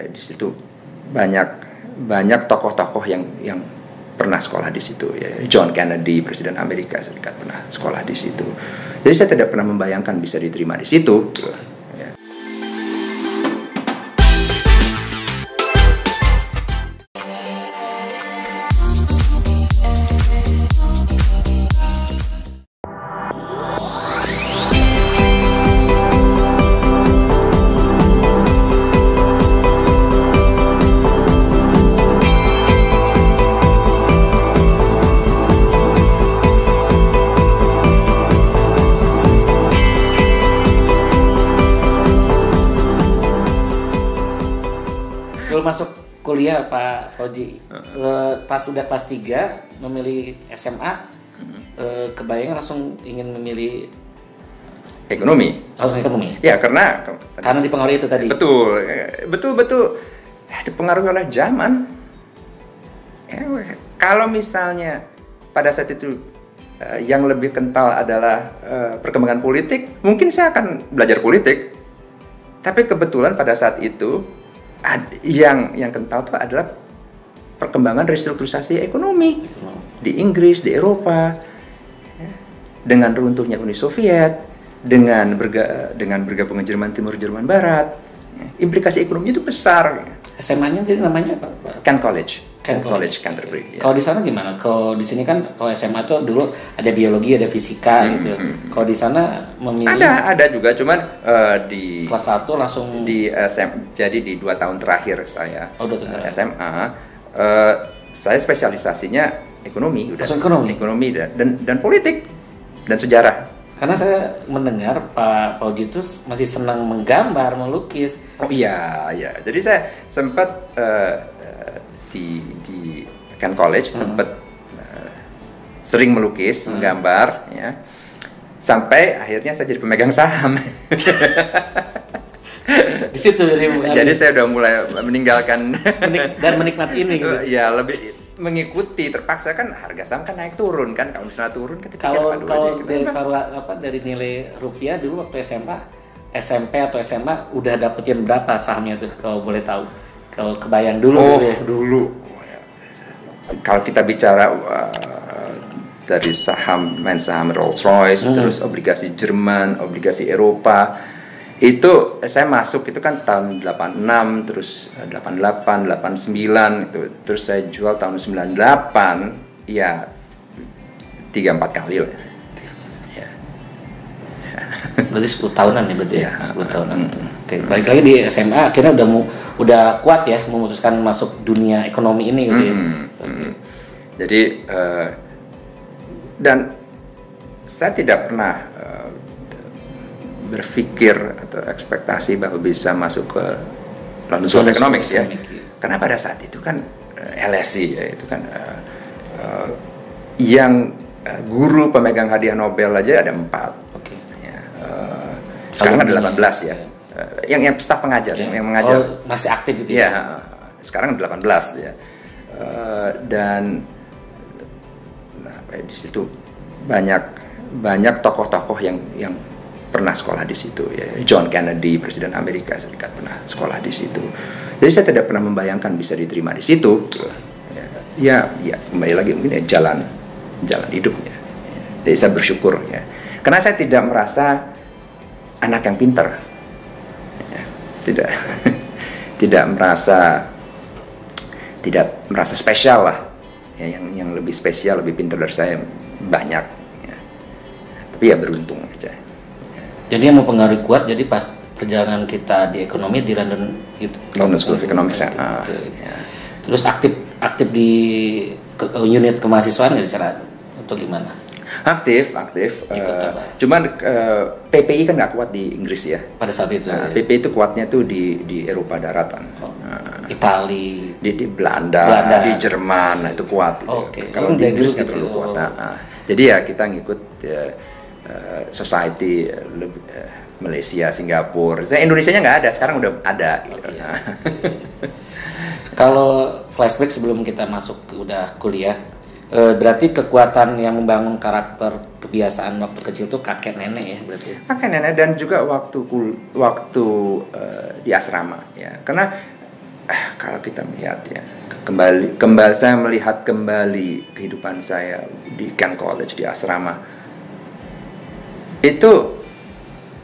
di situ banyak tokoh-tokoh yang pernah sekolah di situ, ya. John Kennedy, Presiden Amerika Serikat, pernah sekolah di situ. Jadi saya tidak pernah membayangkan bisa diterima di situ. Ya. Masuk kuliah Pak Fauzi, pas udah kelas 3 memilih SMA, kebayang langsung ingin memilih ekonomi. Ekonomi. Ya, karena dipengaruhi itu tadi. Betul dipengaruhi oleh zaman. Kalau misalnya pada saat itu yang lebih kental adalah perkembangan politik, mungkin saya akan belajar politik. Tapi kebetulan pada saat itu yang kental itu adalah perkembangan restrukturisasi ekonomi di Inggris, di Eropa, ya, dengan runtuhnya Uni Soviet, dengan bergabungnya Jerman Timur, Jerman Barat, ya, implikasi ekonomi itu besar. SMA-nya jadi namanya apa? Kent College Canterbury. Ya. Kalau di sana gimana? Kalau di sini kan kalau SMA tuh dulu ada biologi, ada fisika gitu. Kalau di sana memilih ada juga, cuman di kelas 1 langsung di jadi di 2 tahun terakhir saya SMA, saya spesialisasinya ekonomi, ekonomi dan politik dan sejarah. Karena saya mendengar Pak Fauzi itu masih senang menggambar, melukis. Oh iya. Jadi saya sempat di Kent College sempat sering melukis, menggambar, ya. Sampai akhirnya saya jadi pemegang saham. Di situ jadi saya udah mulai meninggalkan dan menikmati ini gitu. Ya, lebih mengikuti, terpaksa kan harga saham kan naik turun kan, kalau misalnya turun ketika dari nilai rupiah dulu waktu SMP atau SMA udah dapetin berapa sahamnya tuh kalau boleh tahu, kalau kebayang dulu. Dulu kalau kita bicara dari saham Rolls Royce, terus obligasi Jerman, obligasi Eropa, itu saya masuk itu kan tahun 86, terus 88, 89 itu, terus saya jual tahun 98, ya 3-4 kali lah. Ya. Berarti 10 tahunan ya berarti ya, 10 tahunan. Oke, balik lagi di SMA akhirnya udah kuat ya memutuskan masuk dunia ekonomi ini gitu ya. Jadi dan saya tidak pernah berpikir atau ekspektasi bahwa bisa masuk ke London School of Economics ya. Karena pada saat itu kan LSE ya, itu kan yang guru pemegang hadiah Nobel aja ada 4. Okay. Ya, sekarang ada 18 ya. Yang staf pengajar, yang mengajar masih aktif gitu ya. Ya, sekarang 18 ya. Dan di situ banyak tokoh-tokoh yang pernah sekolah di situ, ya. John Kennedy, Presiden Amerika Serikat, pernah sekolah di situ. Jadi saya tidak pernah membayangkan bisa diterima di situ. Ya kembali lagi mungkin ya jalan hidupnya. Jadi saya bersyukur ya. Karena saya tidak merasa anak yang pintar. Ya, tidak merasa spesial lah. Ya, yang lebih spesial, lebih pintar dari saya banyak. Ya. Tapi ya beruntung aja. Jadi yang mempengaruhi kuat, jadi pas perjalanan kita di ekonomi di London School of Economics ya. Terus aktif di unit kemahasiswaan nggak di sana atau gimana? Aktif. Cuman PPI kan nggak kuat di Inggris ya. Pada saat itu. PPI itu kuatnya tuh di Eropa daratan. Itali, di Belanda, di Jerman, itu kuat. Kalau di Inggris nggak terlalu kuat. Jadi ya kita ngikut society Malaysia, Singapura. Indonesianya nggak ada, sekarang udah ada. Gitu. Kalau flashback sebelum kita masuk udah kuliah, berarti kekuatan yang membangun karakter kebiasaan waktu kecil itu kakek nenek ya berarti. Kakek nenek dan juga waktu di asrama ya. Karena kalau kita melihat ya, saya melihat kembali kehidupan saya di Kent College, di asrama, itu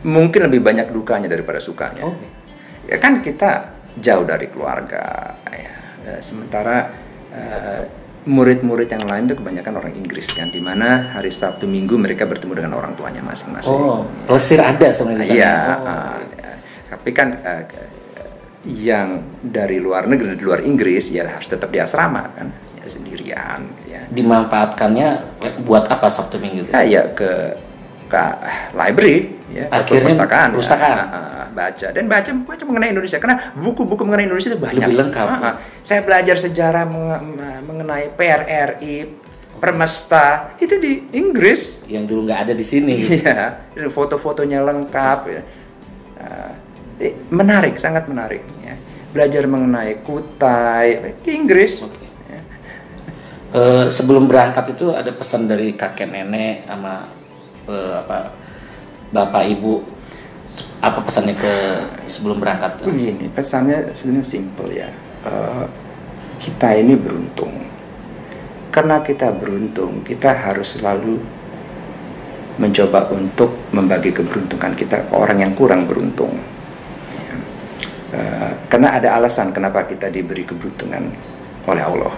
mungkin lebih banyak dukanya daripada sukanya. Okay. Ya kan kita jauh dari keluarga, ya. Sementara murid-murid yang lain itu kebanyakan orang Inggris kan, di mana hari Sabtu Minggu mereka bertemu dengan orang tuanya masing-masing. Plesir ada sebenarnya. Iya, tapi kan yang dari luar negeri, dari luar Inggris ya harus tetap di asrama kan, ya sendirian. Ya. Dimanfaatkannya buat apa Sabtu Minggu? Ya ke library, ya, ke perpustakaan. Baca mengenai Indonesia, karena buku-buku mengenai Indonesia itu banyak. Lebih lengkap. Saya belajar sejarah mengenai PRRI, Permesta itu di Inggris, yang dulu nggak ada di sini. Iya, foto-fotonya lengkap. Ya. Menarik, sangat menarik. Ya. Belajar mengenai Kutai di Inggris. Okay. Ya. Sebelum berangkat itu ada pesan dari kakek nenek sama bapak ibu. Apa pesannya sebelum berangkat? Begini, pesannya sebenarnya simple ya. Kita ini beruntung. Karena kita beruntung, kita harus selalu mencoba untuk membagi keberuntungan kita ke orang yang kurang beruntung. Ya. Karena ada alasan kenapa kita diberi keberuntungan oleh Allah.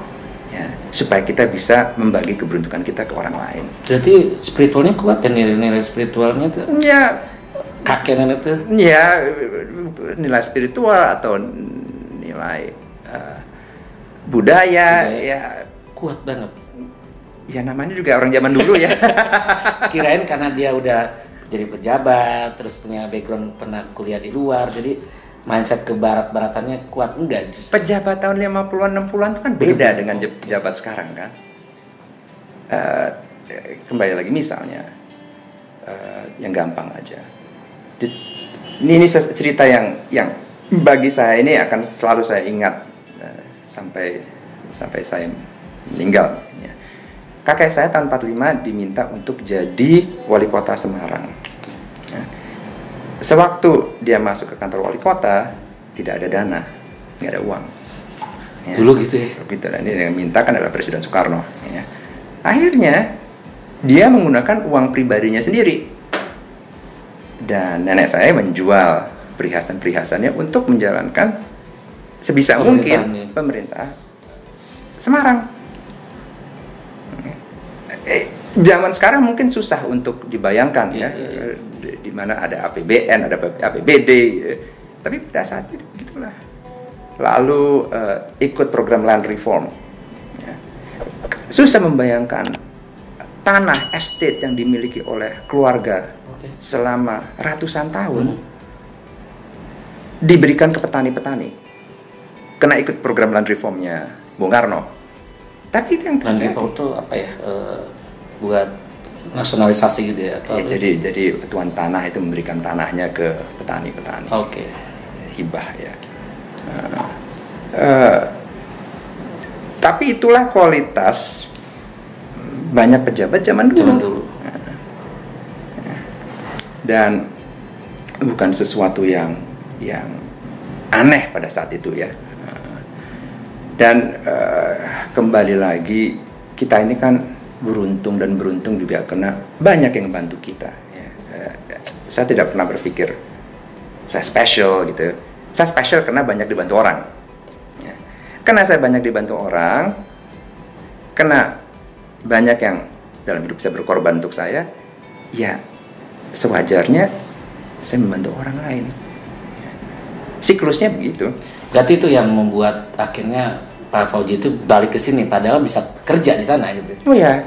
Ya, supaya kita bisa membagi keberuntungan kita ke orang lain. Jadi spiritualnya kuat dan nilai spiritualnya tuh. Ya, kakek nenek tuh. Ya, nilai spiritual atau nilai budaya ya kuat banget. Ya namanya juga orang zaman dulu ya. Kirain karena dia udah jadi pejabat, terus punya background pernah kuliah di luar, jadi mindset ke barat-baratannya kuat. Enggak, justru pejabat tahun 50-an 60-an itu kan beda dengan pejabat sekarang kan. Kembali lagi misalnya yang gampang aja. Ini cerita yang bagi saya ini akan selalu saya ingat sampai saya meninggal. Ya. Kakek saya tahun 45 diminta untuk jadi wali kota Semarang. Ya. Sewaktu dia masuk ke kantor wali kota, tidak ada dana, nggak ada uang. Ya. Dulu gitu ya. Gitu, dan ini yang minta kan adalah Presiden Soekarno. Ya. Akhirnya dia menggunakan uang pribadinya sendiri. Dan nenek saya menjual perhiasan-perhiasannya untuk menjalankan sebisa mungkin pemerintah Semarang. Zaman sekarang mungkin susah untuk dibayangkan ya. Di mana ada APBN, ada APBD, tapi pada saat itu gitulah. Lalu ikut program land reform. Ya. Susah membayangkan tanah estate yang dimiliki oleh keluarga selama ratusan tahun diberikan ke petani-petani kena ikut program land reformnya Bung Karno. Tapi itu yang terjadi. Land reform itu apa ya? Buat nasionalisasi gitu ya? Atau ya jadi tuan tanah itu memberikan tanahnya ke petani-petani. Oke. Hibah ya. Tapi itulah kualitas banyak pejabat zaman dulu. Dan bukan sesuatu yang aneh pada saat itu ya. Dan kembali lagi kita ini kan beruntung juga karena banyak yang membantu kita. Ya. Saya tidak pernah berpikir saya special gitu. Saya special karena banyak dibantu orang. Ya. Karena saya banyak dibantu orang, karena banyak yang dalam hidup saya berkorban untuk saya, ya sewajarnya saya membantu orang lain. Siklusnya begitu. Berarti itu yang membuat akhirnya Pak Fauji itu balik ke sini, padahal bisa kerja di sana gitu. Oh ya.